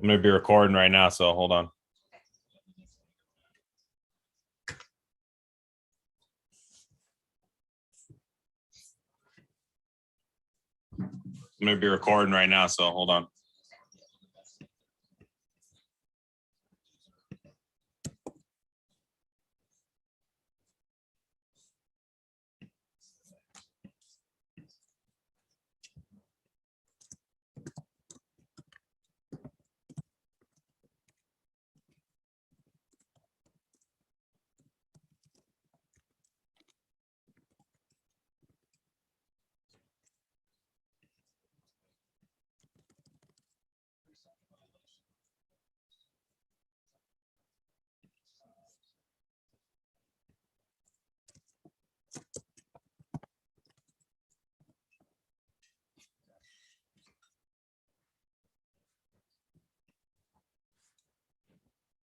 I'm going to be recording right now, so hold on. I'm going to be recording right now, so hold on.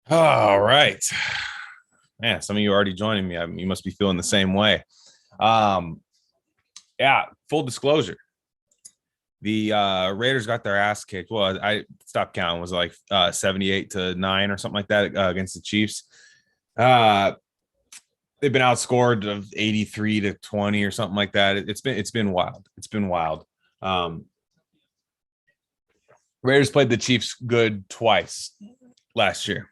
All right. Man, some of you are already joining me. You must be feeling the same way. Yeah, full disclosure. The Raiders got their ass kicked. Well, I stopped counting. It was like 78-9 or something like that against the Chiefs. They've been outscored of 83-20 or something like that. It's been wild. It's been wild. Raiders played the Chiefs good twice last year.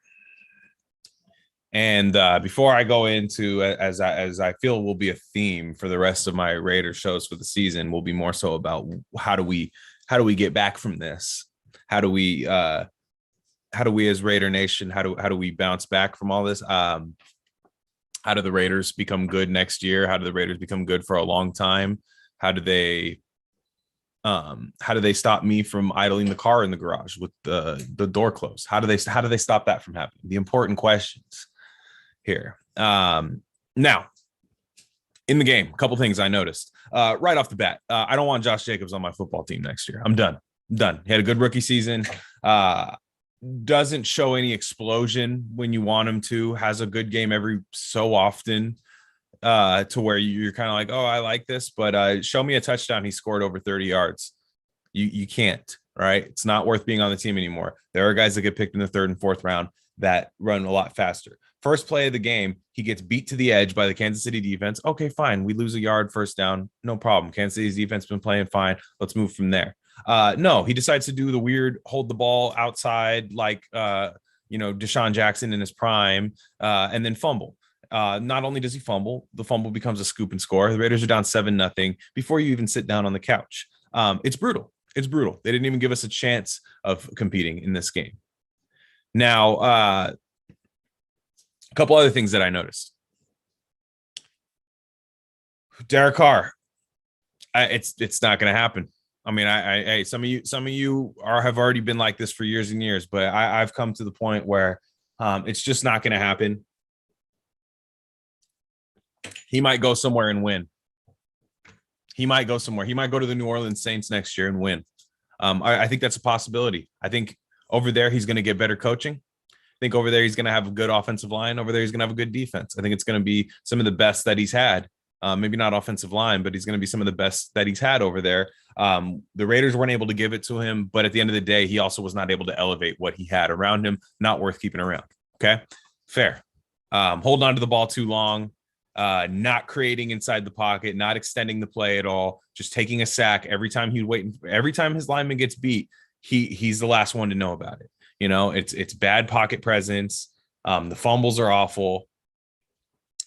And before I go into, as I feel will be a theme for the rest of my Raiders shows for the season, will be more so about how do we get back from this? How do we as Raider Nation, how do we bounce back from all this? How do the Raiders become good next year? How do the Raiders become good for a long time? How do they stop me from idling the car in the garage with the door closed? How do they stop that from happening? The important questions here. Now, in the game, a couple things I noticed right off the bat. I don't want Josh Jacobs on my football team next year. I'm done. He had a good rookie season. Doesn't show any explosion when you want him to. Has a good game every so often to where you're kind of like, oh, I like this, but show me a touchdown he scored over 30 yards. You can't, right? It's not worth being on the team anymore. There are guys that get picked in the third and fourth round that run a lot faster. First play of the game, he gets beat to the edge by the Kansas City defense. Okay, fine. We lose a yard, first down. No problem. Kansas City's defense been playing fine. Let's move from there. No, he decides to do the weird hold the ball outside like Deshaun Jackson in his prime and then fumble. Not only does he fumble, the fumble becomes a scoop and score. The Raiders are down 7-0 before you even sit down on the couch. It's brutal. It's brutal. They didn't even give us a chance of competing in this game. Now, a couple other things that I noticed. Derek Carr, it's not going to happen. I mean, some of you have already been like this for years and years, but I've come to the point where it's just not going to happen. He might go somewhere and win. He might go somewhere. He might go to the New Orleans Saints next year and win. I think that's a possibility. I think over there he's going to get better coaching. I think over there he's going to have a good offensive line. Over there he's going to have a good defense. I think it's going to be some of the best that he's had. Maybe not offensive line, but he's going to be some of the best that he's had over there. The Raiders weren't able to give it to him, but at the end of the day, he also was not able to elevate what he had around him. Not worth keeping around. Okay, fair. Holding on to the ball too long. Not creating inside the pocket, not extending the play at all, just taking a sack every time every time his lineman gets beat, he's the last one to know about it. It's bad pocket presence. The fumbles are awful.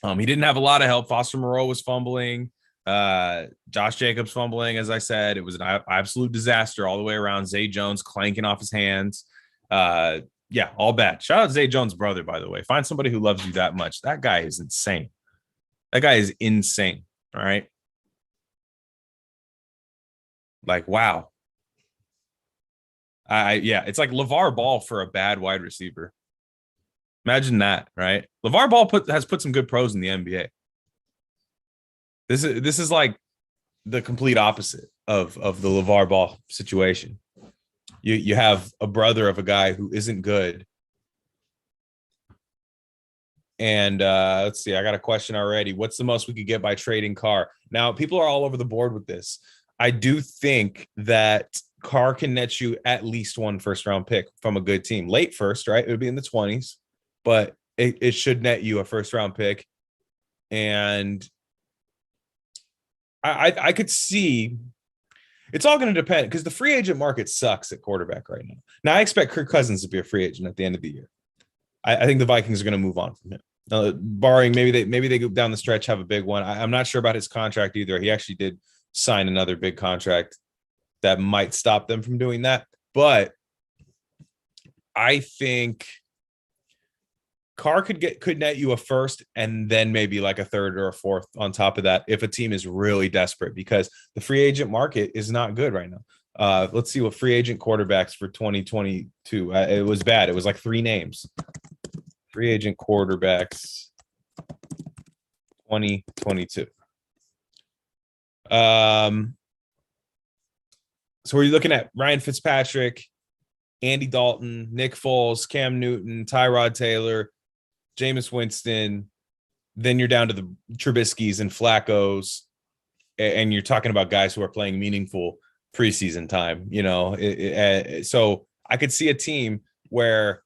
He didn't have a lot of help. Foster Moreau was fumbling. Josh Jacobs fumbling, as I said. It was an absolute disaster all the way around. Zay Jones clanking off his hands. Yeah, all bad. Shout out Zay Jones' brother, by the way. Find somebody who loves you that much. That guy is insane. That guy is insane. All right. Like, wow. It's like LeVar Ball for a bad wide receiver. Imagine that, right? LeVar Ball has put some good pros in the NBA. This is like the complete opposite of the LeVar Ball situation. You have a brother of a guy who isn't good. And let's see, I got a question already. What's the most we could get by trading Carr? Now, people are all over the board with this. I do think that Carr can net you at least one first round pick from a good team. Late first, right? It would be in the 20s, but it should net you a first round pick. And I could see it's all going to depend because the free agent market sucks at quarterback right now. Now I expect Kirk Cousins to be a free agent at the end of the year. I think the Vikings are going to move on from him. Barring maybe they go down the stretch, have a big one. I'm not sure about his contract either. He actually did sign another big contract that might stop them from doing that. But I think Carr could net you a first and then maybe like a third or a fourth on top of that if a team is really desperate, because the free agent market is not good right now. Let's see what free agent quarterbacks for 2022. It was bad. It was like 3 names. Free agent quarterbacks 2022. So we're looking at Ryan Fitzpatrick, Andy Dalton, Nick Foles, Cam Newton, Tyrod Taylor, Jameis Winston. Then you're down to the Trubiskys and Flaccos, and you're talking about guys who are playing meaningful preseason time. So I could see a team where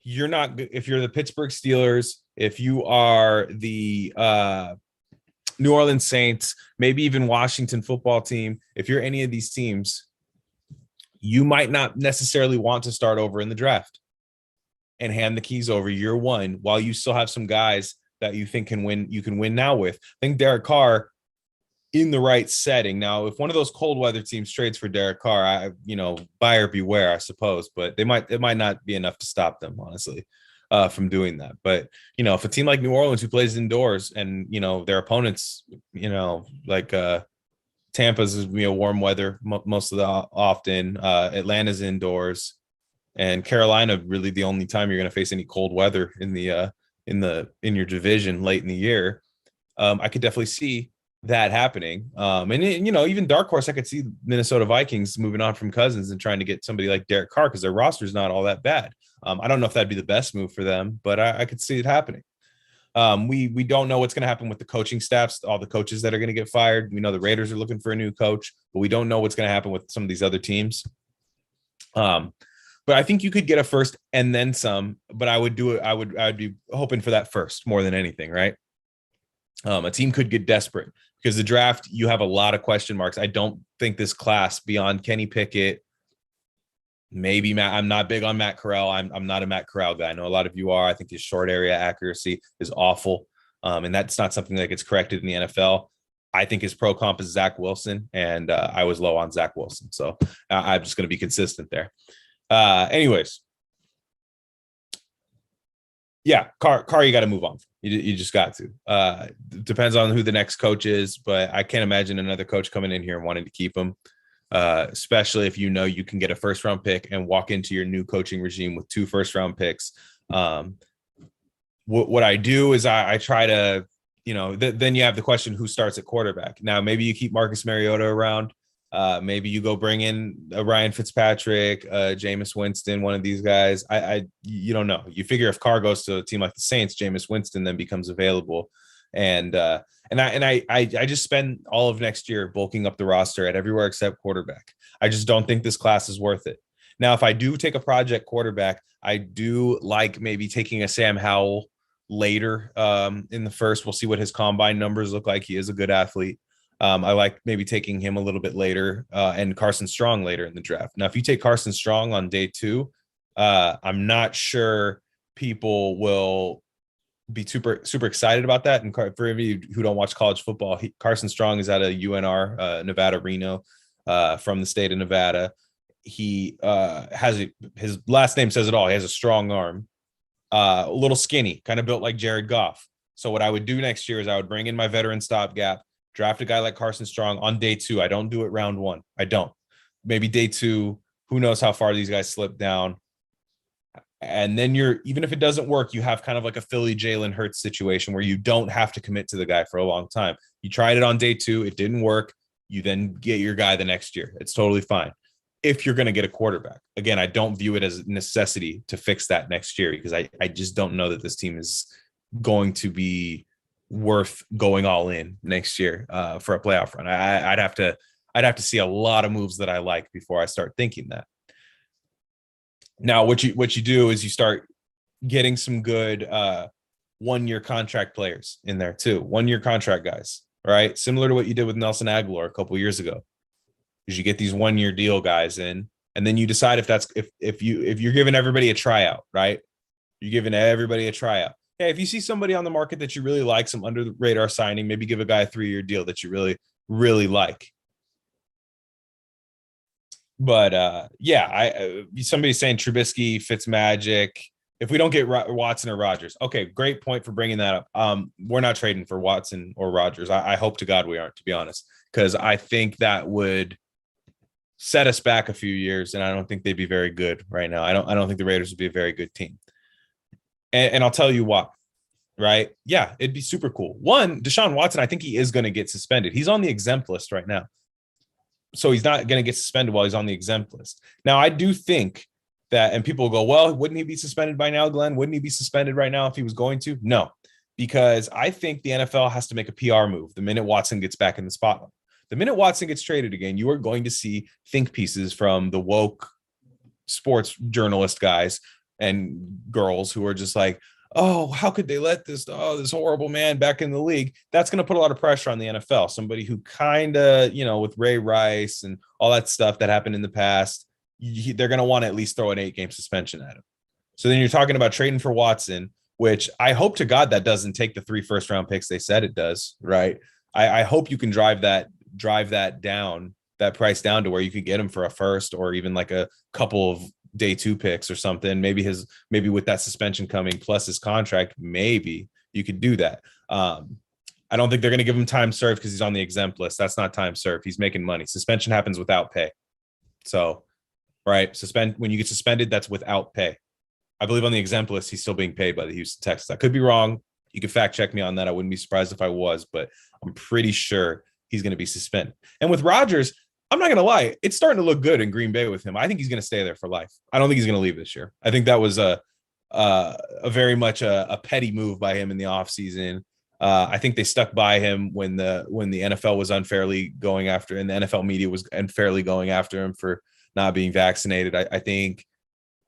you're not, if you're the Pittsburgh Steelers, if you are the New Orleans Saints, maybe even Washington football team, if you're any of these teams, you might not necessarily want to start over in the draft and hand the keys over year one while you still have some guys that you think you can win now with. I think Derek Carr in the right setting. Now, if one of those cold weather teams trades for Derek Carr, buyer beware, I suppose, but it might not be enough to stop them, honestly, from doing that. But, if a team like New Orleans who plays indoors and, their opponents, like Tampa's warm weather most of the often, Atlanta's indoors, and Carolina really the only time you're going to face any cold weather in your division late in the year. I could definitely see that happening. Even dark horse, I could see Minnesota Vikings moving on from Cousins and trying to get somebody like Derek Carr because their roster is not all that bad. I don't know if that'd be the best move for them, but I could see it happening. We don't know what's going to happen with the coaching staffs, all the coaches that are going to get fired. We know the Raiders are looking for a new coach, but we don't know what's going to happen with some of these other teams. But I think you could get a first and then some, but I would do it. I would be hoping for that first more than anything, right? A team could get desperate because the draft, you have a lot of question marks. I don't think this class beyond Kenny Pickett, maybe Matt. I'm not big on Matt Corral. I'm not a Matt Corral guy. I know a lot of you are. I think his short area accuracy is awful. And that's not something that gets corrected in the NFL. I think his pro comp is Zach Wilson, and I was low on Zach Wilson. So I'm just going to be consistent there. Anyways. Yeah, Carr, you got to move on. You just got to. Depends on who the next coach is, but I can't imagine another coach coming in here and wanting to keep him, especially if you can get a first-round pick and walk into your new coaching regime with 2 first-round picks. What I do is I try to, then you have the question, who starts at quarterback? Now, maybe you keep Marcus Mariota around. Maybe you go bring in a Ryan Fitzpatrick, Jameis Winston, one of these guys. You don't know. You figure if Carr goes to a team like the Saints, Jameis Winston then becomes available. And I just spend all of next year bulking up the roster at everywhere except quarterback. I just don't think this class is worth it. Now, if I do take a project quarterback, I do like maybe taking a Sam Howell later in the first. We'll see what his combine numbers look like. He is a good athlete. I like maybe taking him a little bit later and Carson Strong later in the draft. Now, if you take Carson Strong on day 2, I'm not sure people will be super, super excited about that. And for any of you who don't watch college football, Carson Strong is out of UNR, Nevada, Reno, from the state of Nevada. He his last name says it all. He has a strong arm, a little skinny, kind of built like Jared Goff. So what I would do next year is I would bring in my veteran stopgap, draft a guy like Carson Strong on day 2. I don't do it round 1. I don't. Maybe day 2. Who knows how far these guys slip down. And then even if it doesn't work, you have kind of like a Philly Jalen Hurts situation where you don't have to commit to the guy for a long time. You tried it on day 2. It didn't work. You then get your guy the next year. It's totally fine. If you're going to get a quarterback. Again, I don't view it as a necessity to fix that next year because I just don't know that this team is going to be worth going all in next year for a playoff run. I'd I'd have to see a lot of moves that I like before I start thinking that. Now, what you do is you start getting some good 1-year contract players in there too. 1-year contract guys, right? Similar to what you did with Nelson Aguilar a couple of years ago. Is you get these 1-year deal guys in, and then you decide if you're giving everybody a tryout, right? You're giving everybody a tryout. Hey, if you see somebody on the market that you really like, some under the radar signing, maybe give a guy a 3-year deal that you really, really like. But somebody's saying Trubisky, Fitzmagic. If we don't get Watson or Rodgers, okay, great point for bringing that up. We're not trading for Watson or Rodgers. I hope to God we aren't, to be honest, because I think that would set us back a few years, and I don't think they'd be very good right now. I don't think the Raiders would be a very good team, and I'll tell you why. Right? Yeah, it'd be super cool. One, Deshaun Watson, I think he is going to get suspended. He's on the exempt list right now. So he's not going to get suspended while he's on the exempt list. Now, I do think that, and people will go, well, wouldn't he be suspended by now, Glenn? Wouldn't he be suspended right now if he was going to? No, because I think the NFL has to make a PR move the minute Watson gets back in the spotlight. The minute Watson gets traded again, you are going to see think pieces from the woke sports journalist guys and girls who are just like, oh, how could they let this horrible man back in the league? That's going to put a lot of pressure on the NFL. Somebody who kind of, with Ray Rice and all that stuff that happened in the past, they're going to want to at least throw an 8-game suspension at him. So then you're talking about trading for Watson, which I hope to God that doesn't take the 3 first-round picks they said it does, right? I hope you can drive that down, that price down to where you could get him for a first or even like a couple of day 2 picks or something. Maybe with that suspension coming plus his contract, maybe you could do that. I don't think they're going to give him time served because he's on the exempt list. That's not time served. He's making money. Suspension happens without pay. So, right, when you get suspended, that's without pay. I believe on the exempt list, he's still being paid by the Houston Texans. I could be wrong. You could fact check me on that. I wouldn't be surprised if I was, but I'm pretty sure he's going to be suspended. And with Rodgers, I'm not going to lie, it's starting to look good in Green Bay with him. I think he's going to stay there for life. I don't think he's going to leave this year. I think that was a very much a petty move by him in the offseason. I think they stuck by him when the NFL was unfairly going after, and the NFL media was unfairly going after him for not being vaccinated. I think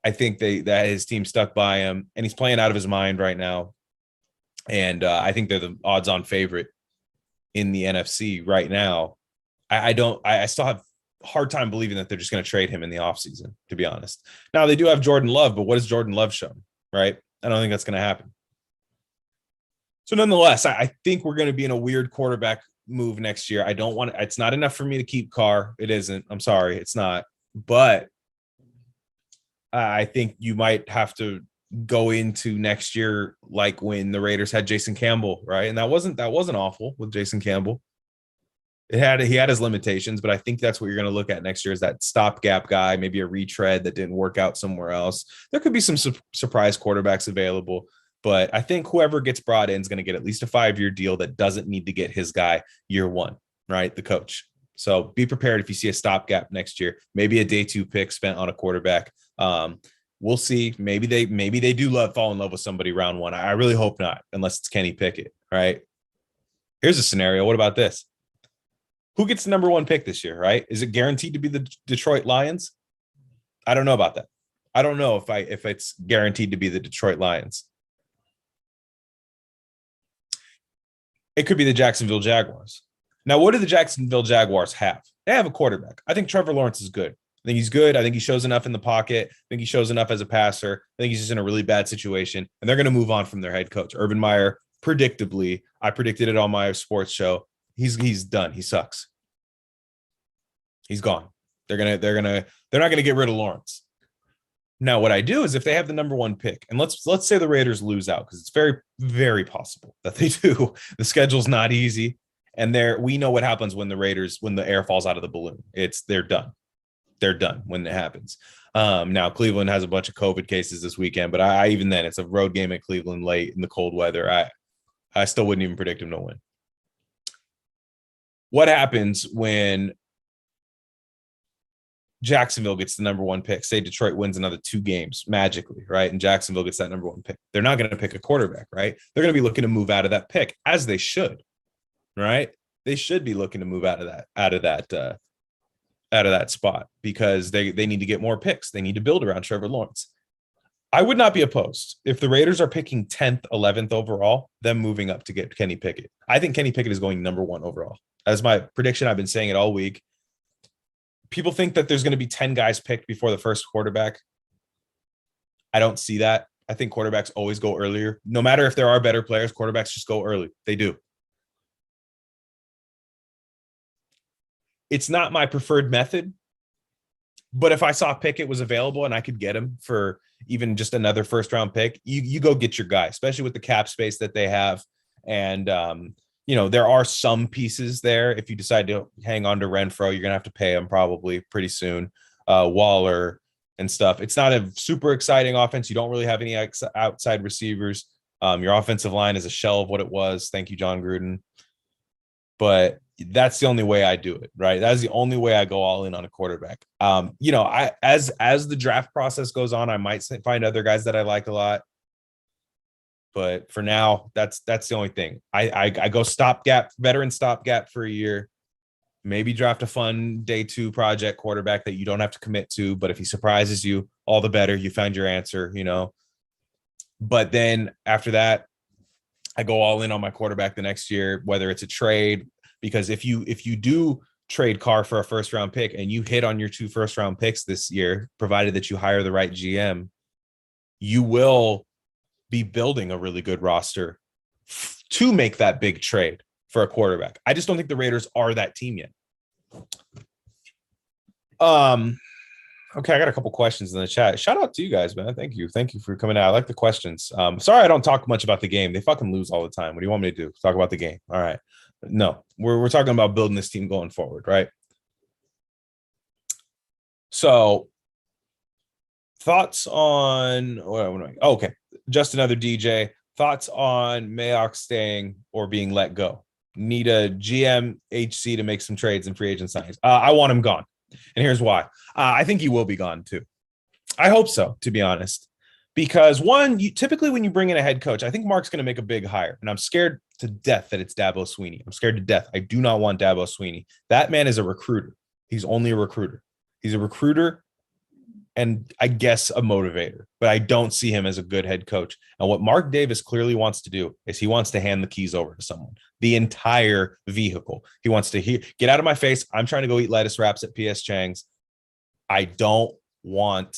that his team stuck by him, and he's playing out of his mind right now. And I think they're the odds-on favorite in the NFC right now. I still have a hard time believing that they're just going to trade him in the offseason, to be honest. Now, they do have Jordan Love, but what has Jordan Love shown, right? I don't think that's going to happen. So nonetheless, I think we're going to be in a weird quarterback move next year. It's not enough for me to keep Carr. It isn't. I'm sorry. It's not. But I think you might have to go into next year like when the Raiders had Jason Campbell, right? And that wasn't awful with Jason Campbell. He had his limitations, but I think that's what you're going to look at next year is that stopgap guy, maybe a retread that didn't work out somewhere else. There could be some surprise quarterbacks available, but I think whoever gets brought in is going to get at least a 5-year deal that doesn't need to get his guy year 1, right? The coach. So be prepared if you see a stopgap next year, maybe a day 2 pick spent on a quarterback. We'll see. Maybe they do fall in love with somebody round 1. I really hope not, unless it's Kenny Pickett, right? Here's a scenario. What about this? Who gets the number 1 pick this year, right? Is it guaranteed to be the Detroit Lions? I don't know about that. I don't know if it's guaranteed to be the Detroit Lions. It could be the Jacksonville Jaguars. Now, what do the Jacksonville Jaguars have? They have a quarterback. I think Trevor Lawrence is good. I think he's good. I think he shows enough in the pocket. I think he shows enough as a passer. I think he's just in a really bad situation, and they're going to move on from their head coach. Urban Meyer, predictably, I predicted it on my sports show. He's done. He sucks. He's gone. They're not gonna get rid of Lawrence. Now, what I do is if they have the number 1 pick, and let's say the Raiders lose out, because it's very, very possible that they do. The schedule's not easy, and we know what happens when the air falls out of the balloon. They're done. They're done when it happens. Now Cleveland has a bunch of COVID cases this weekend, but I even then it's a road game at Cleveland late in the cold weather. I still wouldn't even predict them to win. What happens when Jacksonville gets the number 1 pick? Say Detroit wins another 2 games magically, right? And Jacksonville gets that number 1 pick. They're not going to pick a quarterback, right? They're going to be looking to move out of that pick, as they should, right? They should be looking to move out of that out of that spot because they need to get more picks. They need to build around Trevor Lawrence. I would not be opposed if the Raiders are picking 10th, 11th overall, them moving up to get Kenny Pickett. I think Kenny Pickett is going number 1 overall. That's my prediction. I've been saying it all week. People think that there's going to be 10 guys picked before the first quarterback. I don't see that. I think quarterbacks always go earlier. No matter if there are better players, quarterbacks just go early. They do. It's not my preferred method, but if I saw Pickett was available and I could get him for even just another first round pick, you go get your guy, especially with the cap space that they have. And, there are some pieces there. If you decide to hang on to Renfro, you're going to have to pay him probably pretty soon. Waller and stuff. It's not a super exciting offense. You don't really have any outside receivers. Your offensive line is a shell of what it was. Thank you, John Gruden. But that's the only way I do it, right? That's the only way I go all in on a quarterback. As the draft process goes on, I might find other guys that I like a lot. But for now, that's the only thing. I go veteran stopgap for a year. Maybe draft a fun day 2 project quarterback that you don't have to commit to. But if he surprises you, all the better. You found your answer, But then after that, I go all in on my quarterback the next year, whether it's a trade, because if you do trade Carr for a first round pick and you hit on your 2 first round picks this year, provided that you hire the right GM, you will be building a really good roster to make that big trade for a quarterback. I just don't think the Raiders are that team yet. Okay, I got a couple questions in the chat. Shout out to you guys, man. Thank you for coming out. I like the questions. Sorry I don't talk much about the game. They fucking lose all the time. What do you want me to do? Talk about the game? All right. No, we're talking about building this team going forward, right? So, thoughts on okay, just another DJ. Thoughts on Mayock staying or being let go? Need a GM HC to make some trades and free agent signings. I want him gone, and here's why. I think he will be gone too. I hope so, to be honest, because typically when you bring in a head coach, I think Mark's going to make a big hire, and I'm scared to death that it's Dabo Swinney. I'm scared to death. I do not want Dabo Swinney. That man is a recruiter. He's only a recruiter. He's a recruiter and I guess a motivator, but I don't see him as a good head coach. And what Mark Davis clearly wants to do is he wants to hand the keys over to someone, the entire vehicle. He wants to get out of my face. I'm trying to go eat lettuce wraps at PS Chang's. I don't want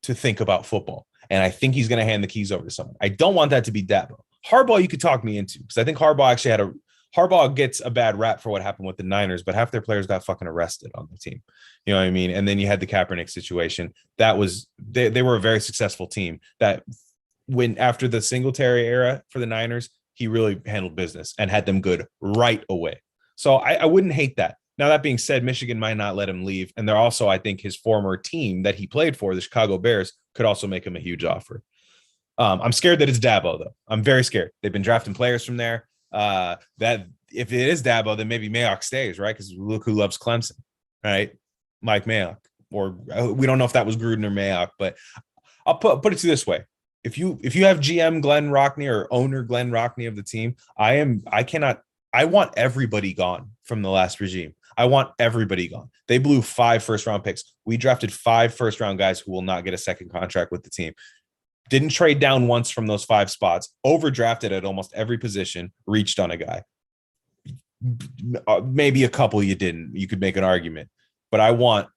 to think about football. And I think he's going to hand the keys over to someone. I don't want that to be Dabo. Harbaugh, you could talk me into, because I think Harbaugh gets a bad rap for what happened with the Niners, but half their players got fucking arrested on the team. You know what I mean? And then you had the Kaepernick situation. That was, they were a very successful team that when after the Singletary era for the Niners, he really handled business and had them good right away. So I wouldn't hate that. Now, that being said, Michigan might not let him leave. And they're also, I think his former team that he played for, the Chicago Bears, could also make him a huge offer. I'm scared that it's Dabo, though. I'm very scared. They've been drafting players from there. That if it is Dabo, then maybe Mayock stays, right? Because look who loves Clemson, right? Mike Mayock. Or we don't know if that was Gruden or Mayock, but I'll put it to this way. If you have GM Glen Rockney or owner Glen Rockney of the team, I want everybody gone from the last regime. I want everybody gone. They blew 5 first-round picks. We drafted 5 first-round guys who will not get a second contract with the team. Didn't trade down once from those 5 spots. Overdrafted at almost every position. Reached on a guy. Maybe a couple you didn't. You could make an argument. But I want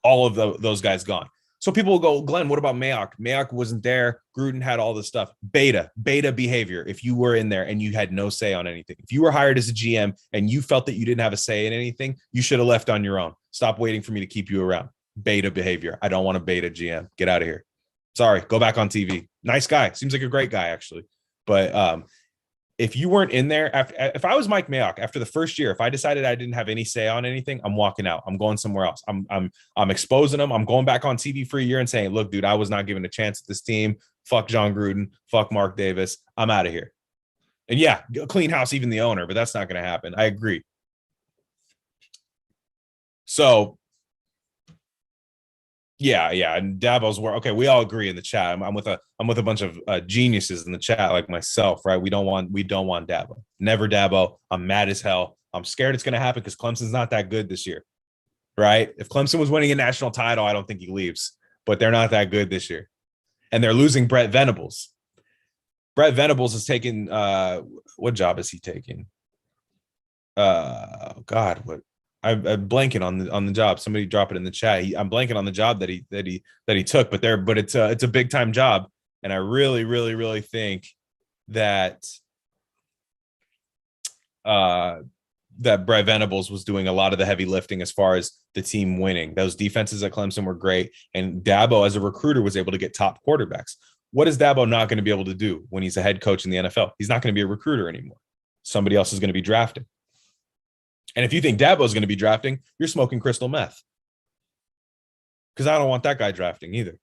all of those guys gone. So people will go, Glenn, what about Mayock? Mayock wasn't there. Gruden had all this stuff. Beta behavior. If you were in there and you had no say on anything, if you were hired as a GM and you felt that you didn't have a say in anything, you should have left on your own. Stop waiting for me to keep you around. Beta behavior. I don't want a beta GM. Get out of here. Sorry. Go back on TV. Nice guy. Seems like a great guy, actually. But if you weren't in there, if I was Mike Mayock after the first year, if I decided I didn't have any say on anything, I'm walking out. I'm going somewhere else. I'm exposing them. I'm going back on TV for a year and saying, look, dude, I was not given a chance at this team. Fuck John Gruden. Fuck Mark Davis. I'm out of here. And yeah, clean house, even the owner, but that's not going to happen. I agree. So yeah, and Dabo's work. Okay, we all agree in the chat. I'm with a bunch of geniuses in the chat like myself, right? We don't want Dabo. Never Dabo. I'm mad as hell. I'm scared it's going to happen because Clemson's not that good this year, right? If Clemson was winning a national title, I don't think he leaves, but they're not that good this year. And they're losing Brett Venables. Brett Venables is taking, what job is he taking? God, what? I'm blanking on the job. Somebody drop it in the chat. I'm blanking on the job that he took, but it's a big time job, and I really think that that Brett Venables was doing a lot of the heavy lifting as far as the team winning. Those defenses at Clemson were great, and Dabo as a recruiter was able to get top quarterbacks. What is Dabo not going to be able to do when he's a head coach in the NFL? He's not going to be a recruiter anymore. Somebody else is going to be drafting. And if you think Dabo is going to be drafting, you're smoking crystal meth. Because I don't want that guy drafting either.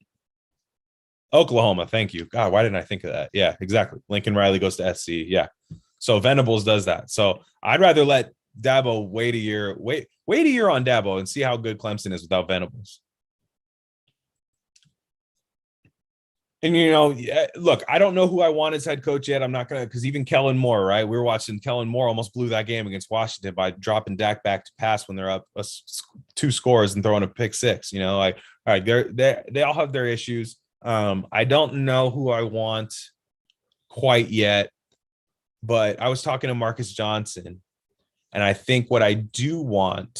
Oklahoma, thank you. God, why didn't I think of that? Yeah, exactly. Lincoln Riley goes to SC. Yeah. So Venables does that. So I'd rather let Dabo wait a year on Dabo and see how good Clemson is without Venables. And, look, I don't know who I want as head coach yet. I'm not going to, because even Kellen Moore, right? We were watching Kellen Moore almost blew that game against Washington by dropping Dak back to pass when they're up 2 scores and throwing a pick 6. All right, they all have their issues. I don't know who I want quite yet, but I was talking to Marcus Johnson, and I think what I do want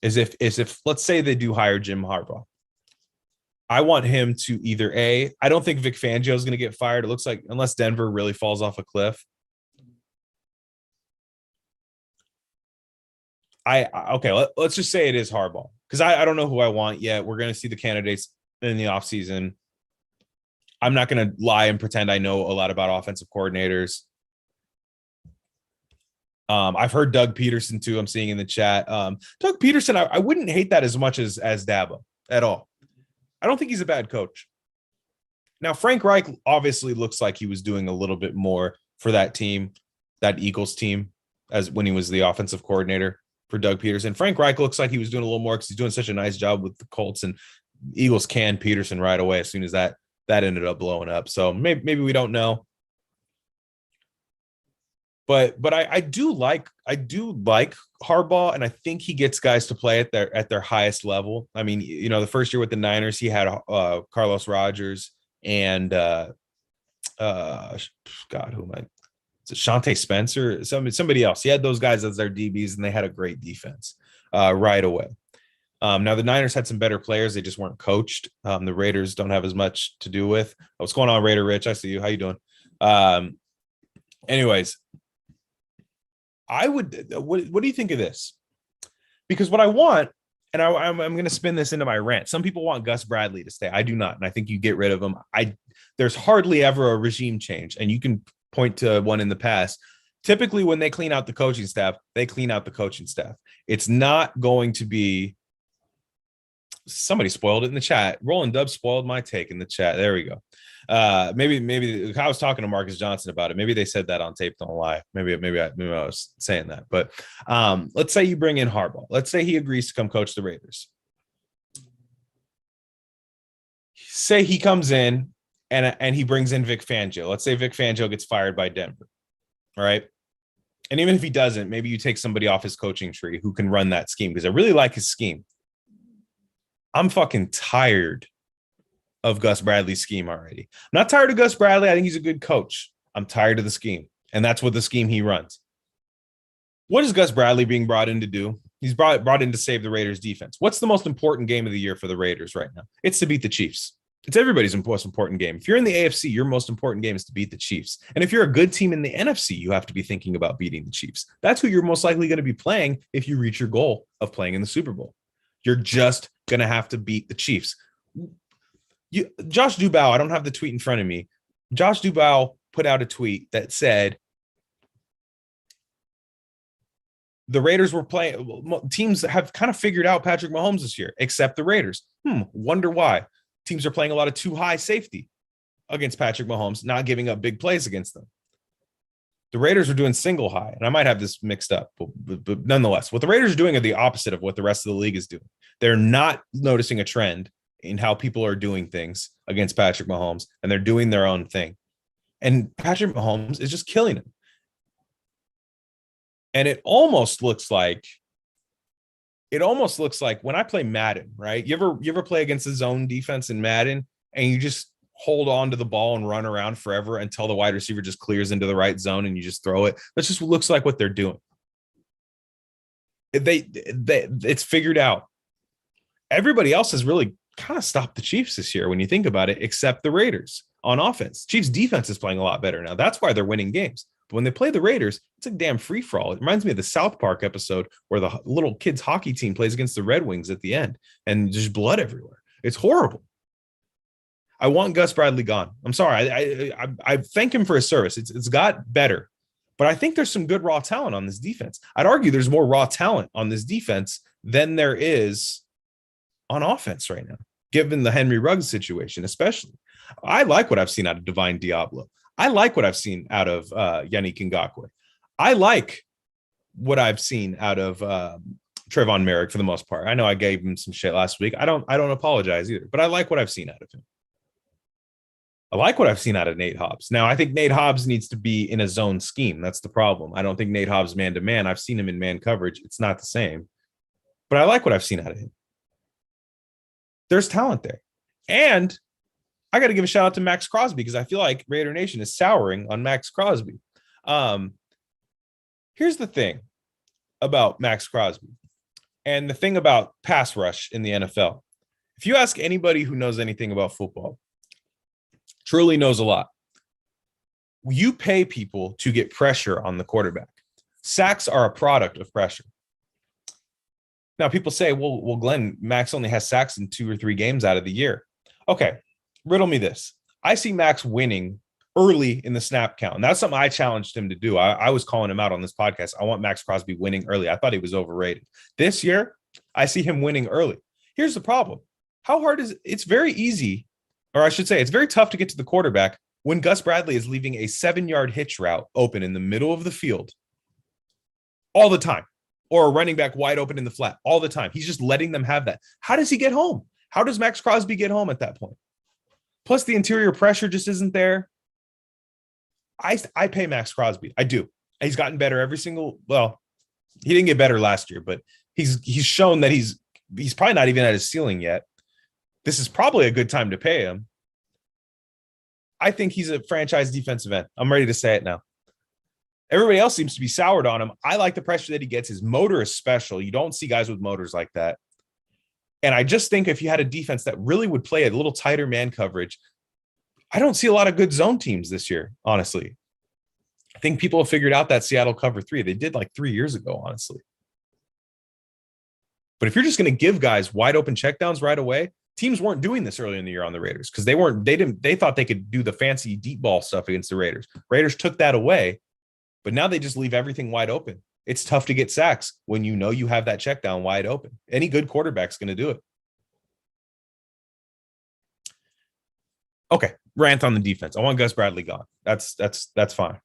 is if let's say they do hire Jim Harbaugh. I want him to either I don't think Vic Fangio is going to get fired. It looks like unless Denver really falls off a cliff. Let's just say it is Harbaugh because I don't know who I want yet. We're going to see the candidates in the offseason. I'm not going to lie and pretend I know a lot about offensive coordinators. I've heard Doug Peterson too. I'm seeing in the chat. Doug Peterson, I wouldn't hate that as much as Dabo at all. I don't think he's a bad coach. Now, Frank Reich obviously looks like he was doing a little bit more for that team, that Eagles team, as when he was the offensive coordinator for Doug Peterson. Frank Reich looks like he was doing a little more because he's doing such a nice job with the Colts, and Eagles canned Peterson right away as soon as that ended up blowing up. So maybe we don't know. But I do like Harbaugh, and I think he gets guys to play at their highest level. I mean, the first year with the Niners, he had Carlos Rogers and God, who am I? Is it Shante Spencer? Somebody else. He had those guys as their DBs, and they had a great defense right away. Now the Niners had some better players; they just weren't coached. The Raiders don't have as much to do with. What's going on, Raider Rich? I see you. How you doing? Anyways. What do you think of this? Because what I want, and I'm going to spin this into my rant. Some people want Gus Bradley to stay. I do not. And I think you get rid of him. There's hardly ever a regime change. And you can point to one in the past. Typically, when they clean out the coaching staff, they clean out the coaching staff. It's not going to be. Somebody spoiled it in the chat. Roland Dub spoiled my take in the chat. There we go. Maybe I was talking to Marcus Johnson about it. Maybe they said that on tape. Don't lie. Maybe I was saying that. But let's say you bring in Harbaugh. Let's say he agrees to come coach the Raiders. Say he comes in and he brings in Vic Fangio. Let's say Vic Fangio gets fired by Denver. All right. And even if he doesn't, maybe you take somebody off his coaching tree who can run that scheme because I really like his scheme. I'm fucking tired of Gus Bradley's scheme already. I'm not tired of Gus Bradley. I think he's a good coach. I'm tired of the scheme. And that's what the scheme he runs. What is Gus Bradley being brought in to do? He's brought in to save the Raiders defense. What's the most important game of the year for the Raiders right now? It's to beat the Chiefs. It's everybody's most important game. If you're in the AFC, your most important game is to beat the Chiefs. And if you're a good team in the NFC, you have to be thinking about beating the Chiefs. That's who you're most likely going to be playing if you reach your goal of playing in the Super Bowl. You're just going to have to beat the Chiefs. Josh Dubow, I don't have the tweet in front of me. Josh Dubow put out a tweet that said the Raiders were playing. Teams have kind of figured out Patrick Mahomes this year, except the Raiders. Wonder why. Teams are playing a lot of too high safety against Patrick Mahomes, not giving up big plays against them. The Raiders are doing single high, and I might have this mixed up, but nonetheless, what the Raiders are doing are the opposite of what the rest of the league is doing. They're not noticing a trend in how people are doing things against Patrick Mahomes, and they're doing their own thing. And Patrick Mahomes is just killing him. And it almost looks like it almost looks like when I play Madden, right? You ever play against the zone defense in Madden and you just hold on to the ball and run around forever until the wide receiver just clears into the right zone and you just throw it? That just looks like what they're doing. It's figured out. Everybody else has really kind of stopped the Chiefs this year when you think about it, except the Raiders on offense. Chiefs defense is playing a lot better now. That's why they're winning games. But when they play the Raiders, it's a damn free-for-all. It reminds me of the South Park episode where the little kids hockey team plays against the Red Wings at the end and just blood everywhere. It's horrible. I want Gus Bradley gone. I'm sorry. I thank him for his service. It's got better. But I think there's some good raw talent on this defense. I'd argue there's more raw talent on this defense than there is on offense right now, given the Henry Ruggs situation, especially. I like what I've seen out of Divine Diablo. I like what I've seen out of Yannick Ngakoue. I like what I've seen out of Trayvon Merrick for the most part. I know I gave him some shit last week. I don't apologize either, but I like what I've seen out of him. I like what I've seen out of Nate Hobbs. Now, I think Nate Hobbs needs to be in a zone scheme. That's the problem. I don't think Nate Hobbs man-to-man. I've seen him in man coverage. It's not the same. But I like what I've seen out of him. There's talent there. And I got to give a shout out to Max Crosby because I feel like Raider Nation is souring on Max Crosby. Here's the thing about Max Crosby and the thing about pass rush in the NFL. If you ask anybody who knows anything about football, truly knows a lot, you pay people to get pressure on the quarterback. Sacks are a product of pressure. Now, people say, well, Glenn, Max only has sacks in 2 or 3 games out of the year. Okay, riddle me this. I see Max winning early in the snap count, and that's something I challenged him to do. I was calling him out on this podcast. I want Max Crosby winning early. I thought he was overrated. This year, I see him winning early. Here's the problem. How hard is it? It's very easy, or I should say, it's very tough to get to the quarterback when Gus Bradley is leaving a 7-yard hitch route open in the middle of the field all the time, or a running back wide open in the flat all the time. He's just letting them have that. How does he get home? How does Max Crosby get home at that point? Plus, the interior pressure just isn't there. I pay Max Crosby. I do. He's gotten better every single. Well, he didn't get better last year, but he's shown that he's probably not even at his ceiling yet. This is probably a good time to pay him. I think he's a franchise defensive end. I'm ready to say it now. Everybody else seems to be soured on him. I like the pressure that he gets. His motor is special. You don't see guys with motors like that. And I just think if you had a defense that really would play a little tighter man coverage, I don't see a lot of good zone teams this year, honestly. I think people have figured out that Seattle cover 3. They did like 3 years ago, honestly. But if you're just going to give guys wide open checkdowns right away, teams weren't doing this early in the year on the Raiders because they thought they could do the fancy deep ball stuff against the Raiders. Raiders took that away, but now they just leave everything wide open. It's tough to get sacks when you know you have that check down wide open. Any good quarterback's going to do it. Okay, rant on the defense. I want Gus Bradley gone. That's fine.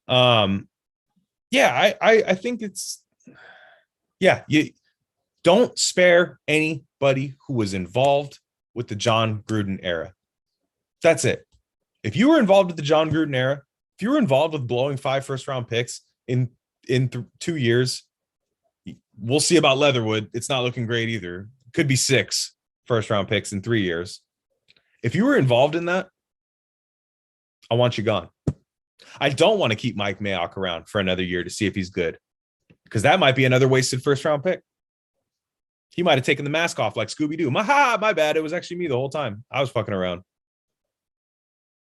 Yeah, I think it's you don't spare anybody who was involved with the John Gruden era. That's it. If you were involved with the John Gruden era, if you were involved with blowing 5 first-round picks in 2 years, we'll see about Leatherwood. It's not looking great either. Could be 6 first-round picks in 3 years. If you were involved in that, I want you gone. I don't want to keep Mike Mayock around for another year to see if he's good, because that might be another wasted first-round pick. He might have taken the mask off like Scooby-Doo. My bad. It was actually me the whole time. I was fucking around.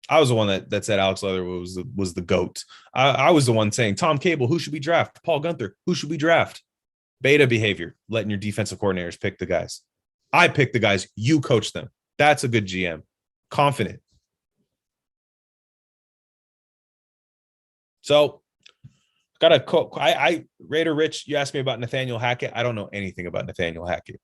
I was the one that said Alex Leatherwood was the GOAT. I was the one saying, Tom Cable, who should we draft? Paul Gunther, who should we draft? Beta behavior, letting your defensive coordinators pick the guys. I pick the guys. You coach them. That's a good GM. Confident. So, got a quote. Raider Rich, you asked me about Nathaniel Hackett. I don't know anything about Nathaniel Hackett.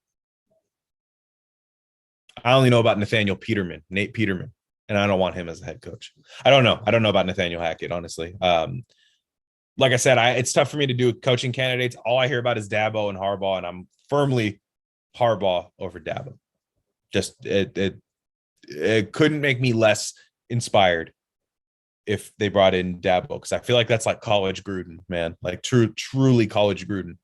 I only know about Nathaniel Peterman, Nate Peterman, and I don't want him as a head coach. I don't know about Nathaniel Hackett, honestly. Like I said, it's tough for me to do coaching candidates. All I hear about is Dabo and Harbaugh, and I'm firmly Harbaugh over Dabo. Just it couldn't make me less inspired if they brought in Dabo, because I feel like that's like college Gruden, man, like truly college Gruden.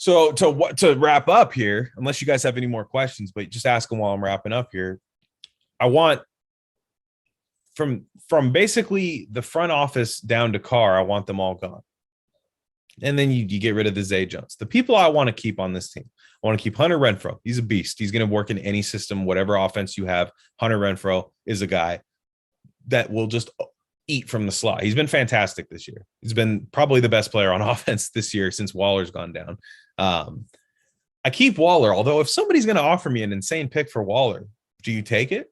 So to wrap up here, unless you guys have any more questions, but just ask them while I'm wrapping up here. I want from basically the front office down to Carr, I want them all gone. And then you get rid of the Zay Jones. The people I want to keep on this team, I want to keep Hunter Renfrow. He's a beast. He's going to work in any system, whatever offense you have. Hunter Renfrow is a guy that will just eat from the slot. He's been fantastic this year. He's been probably the best player on offense this year since Waller's gone down. I keep Waller, although if somebody's going to offer me an insane pick for Waller, do you take it?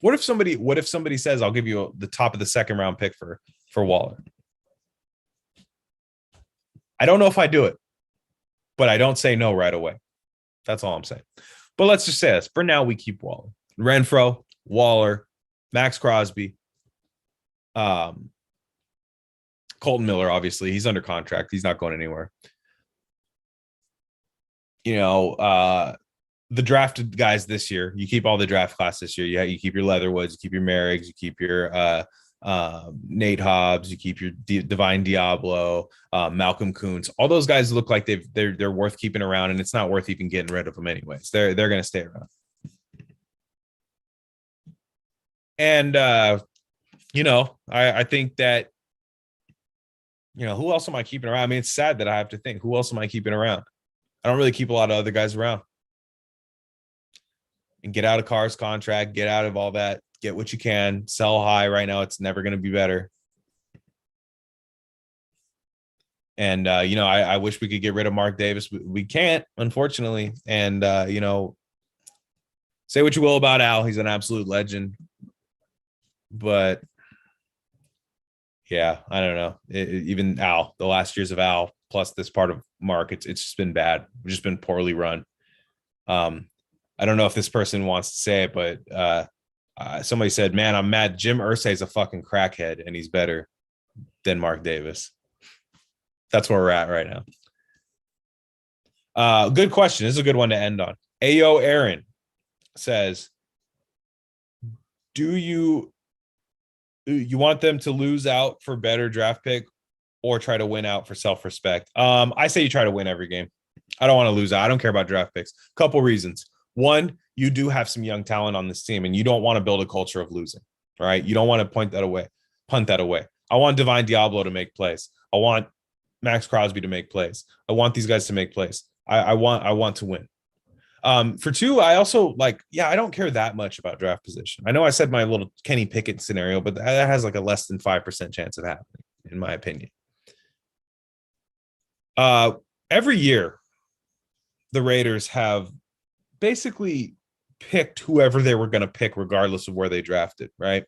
What if somebody says, I'll give you the top of the second round pick for Waller? I don't know if I do it, but I don't say no right away. That's all I'm saying. But let's just say this. For now, we keep Waller. Renfrow, Waller, Max Crosby, Colton Miller, obviously. He's under contract. He's not going anywhere. The drafted guys this year, you keep all the draft class this year. You keep your Leatherwoods, you keep your Merricks, you keep your Nate Hobbs, you keep your Divine Diablo, Malcolm Kuntz. All those guys look like they're worth keeping around, and it's not worth even getting rid of them anyways. They're going to stay around. And I think that who else am I keeping around? I mean, it's sad that I have to think, who else am I keeping around? I don't really keep a lot of other guys around. And get out of Carr's contract, get out of all that, get what you can, sell high. Right now, it's never going to be better. And, I wish we could get rid of Mark Davis. We can't, unfortunately. And, say what you will about Al. He's an absolute legend. But, yeah, I don't know. Even Al, the last years of Al, plus this part of Mark, it's just been bad. We've just been poorly run. I don't know if this person wants to say it, but somebody said, man, I'm mad. Jim Irsay is a fucking crackhead, and he's better than Mark Davis. That's where we're at right now. Good question. This is a good one to end on. Ayo Aaron says, do you want them to lose out for better draft pick or try to win out for self-respect? I say you try to win every game. I don't want to lose out. I don't care about draft picks. Couple reasons. One, you do have some young talent on this team, and you don't want to build a culture of losing, right? You don't want to punt that away. I want Divine Diablo to make plays. I want Max Crosby to make plays. I want these guys to make plays. I want to win. For two, I also I don't care that much about draft position. I know I said my little Kenny Pickett scenario, but that has like a less than 5% chance of happening, in my opinion. Every year, the Raiders have basically picked whoever they were going to pick, regardless of where they drafted, right?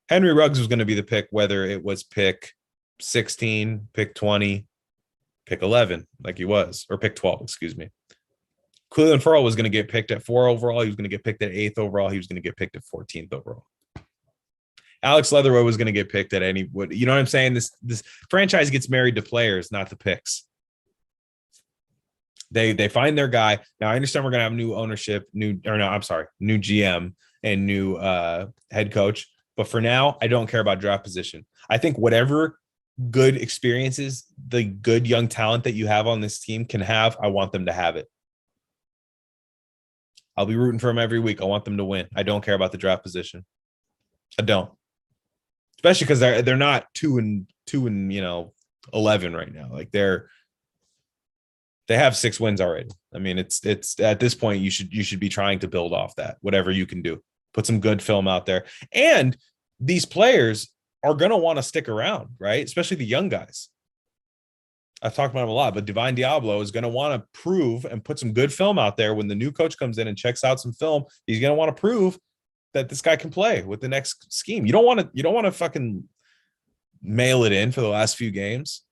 Henry Ruggs was going to be the pick, whether it was pick 16, pick 20, pick 11, like he was, or pick 12, excuse me. Cleveland Ferrell was going to get picked at 4 overall. He was going to get picked at 8th overall. He was going to get picked at 14th overall. Alex Leatherwood was going to get picked at you know what I'm saying? This franchise gets married to players, not the picks. They find their guy. Now I understand we're going to have new ownership, new GM and new head coach. But for now, I don't care about draft position. I think whatever good experiences the good young talent that you have on this team can have, I want them to have it. I'll be rooting for them every week. I want them to win. I don't care about the draft position. I don't. Especially because they're not 2 and 11 right now. Like they have 6 wins already. I mean, it's at this point you should be trying to build off that, whatever you can do. Put some good film out there. And these players are going to want to stick around, right? Especially the young guys. I've talked about him a lot, but Divine Diablo is going to want to prove and put some good film out there when the new coach comes in and checks out some film. He's going to want to prove that this guy can play with the next scheme. You don't want to fucking mail it in for the last few games.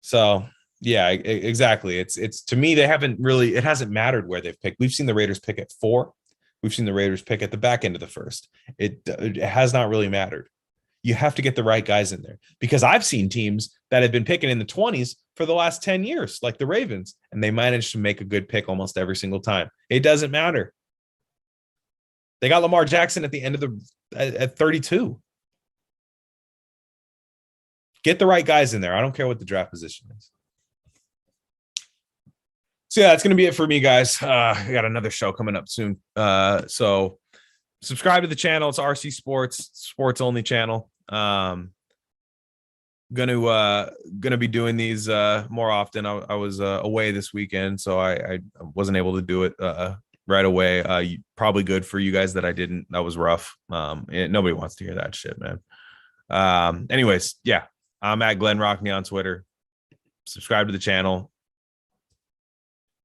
So yeah, exactly. It's to me, it hasn't mattered where they've picked. We've seen the Raiders pick at 4. We've seen the Raiders pick at the back end of the first. It has not really mattered. You have to get the right guys in there, because I've seen teams that have been picking in the 20s for the last 10 years, like the Ravens, and they managed to make a good pick almost every single time. It doesn't matter. They got Lamar Jackson at the end of at 32. Get the right guys in there. I don't care what the draft position is. So yeah, that's gonna be it for me, guys. I got another show coming up soon. So subscribe to the channel. It's RC Sports only channel. Gonna be doing these more often. I was away this weekend, so I wasn't able to do it right away. Probably good for you guys that I didn't. That was rough. Nobody wants to hear that shit, man. Anyways, yeah, I'm at Glen Rockney on Twitter. Subscribe to the channel.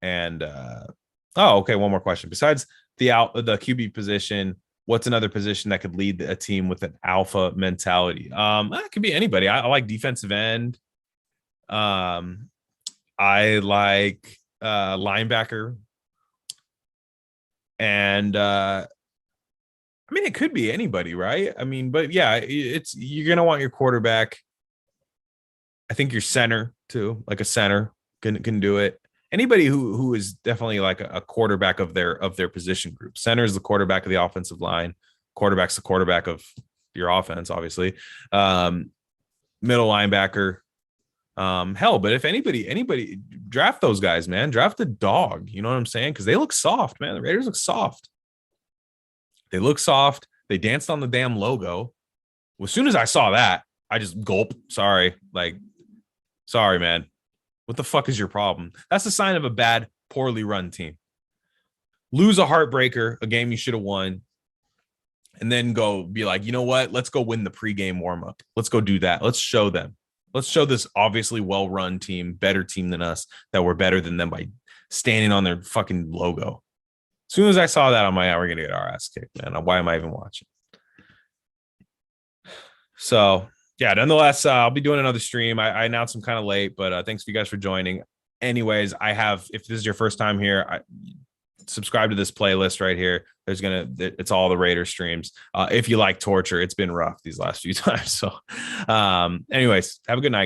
And okay, one more question. Besides the QB position, what's another position that could lead a team with an alpha mentality? It could be anybody. I like defensive end. I like linebacker. And I mean, it could be anybody, right? I mean, but yeah, you're gonna want your quarterback. I think your center too, like a center can do it. Anybody who is definitely like a quarterback of their position group. Center is the quarterback of the offensive line. Quarterback's the quarterback of your offense, obviously. Middle linebacker. Hell, but if anybody draft those guys, man. Draft the dog. You know what I'm saying? Because they look soft, man. The Raiders look soft. They look soft. They danced on the damn logo. Well, as soon as I saw that, I just gulp. Sorry, man. What the fuck is your problem? That's a sign of a bad, poorly run team. Lose a heartbreaker, a game you should have won, and then go be like, you know what? Let's go win the pregame warmup. Let's go do that. Let's show them. Let's show this obviously well-run team, better team than us, that we're better than them by standing on their fucking logo. As soon as I saw that, I'm like, we're going to get our ass kicked, man. Why am I even watching? So, yeah, nonetheless, I'll be doing another stream. I announced them kind of late, but thanks to you guys for joining. Anyways, if this is your first time here, subscribe to this playlist right here. It's all the Raider streams. If you like torture, it's been rough these last few times. So anyways, have a good night, guys.